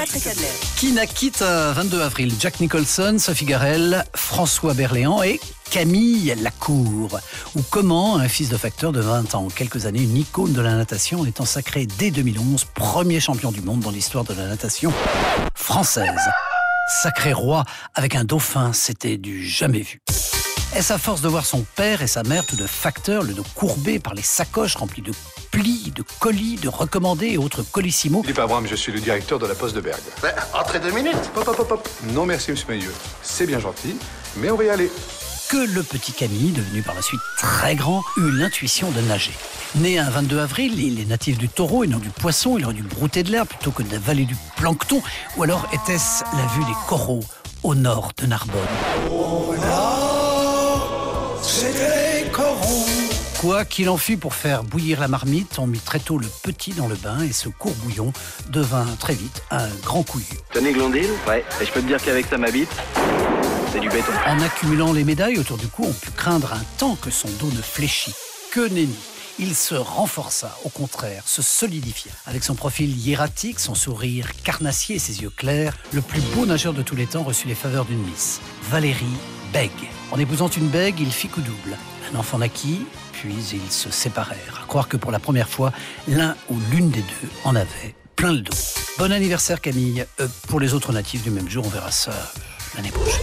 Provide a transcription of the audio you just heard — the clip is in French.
Patrick Adler. Qui naquit un 22 avril? Jack Nicholson, Sophie Garel, François Berléand et Camille Lacour. Ou comment un fils de facteur de 20 ans, en quelques années, une icône de la natation, en étant sacré dès 2011, premier champion du monde dans l'histoire de la natation française. Sacré roi avec un dauphin, c'était du jamais vu. Est-ce à force de voir son père et sa mère, tous deux facteurs, le dos courbé par les sacoches remplies de plis, de colis, de recommandés et autres colissimos? Philippe Abraham, je suis le directeur de la Poste de Bergue. Entrez 2 minutes. Hop. Non merci, monsieur Mailleux. C'est bien gentil, mais on va y aller. Que le petit Camille, devenu par la suite très grand, eut l'intuition de nager. Né un 22 avril, il est natif du taureau et non du poisson. Il aurait dû brouter de l'air plutôt que d'avaler du plancton. Ou alors était-ce la vue des coraux au nord de Narbonne? C'était les coraux. Quoi qu'il en fût, pour faire bouillir la marmite, on mit très tôt le petit dans le bain et ce courbouillon devint très vite un grand couillu. Tenez Glondil, ouais, et je peux te dire qu'avec ça ma bite, c'est du béton. En accumulant les médailles autour du cou, on put craindre un temps que son dos ne fléchît. Que nenni! Il se renforça, au contraire, se solidifia. Avec son profil hiératique, son sourire carnassier et ses yeux clairs, le plus beau nageur de tous les temps reçut les faveurs d'une miss, Valérie Bègue. En épousant une bègue, il fit coup double. Un enfant naquit, puis ils se séparèrent. À croire que pour la première fois, l'un ou l'une des deux en avait plein le dos. Bon anniversaire Camille. Pour les autres natifs du même jour, on verra ça l'année prochaine.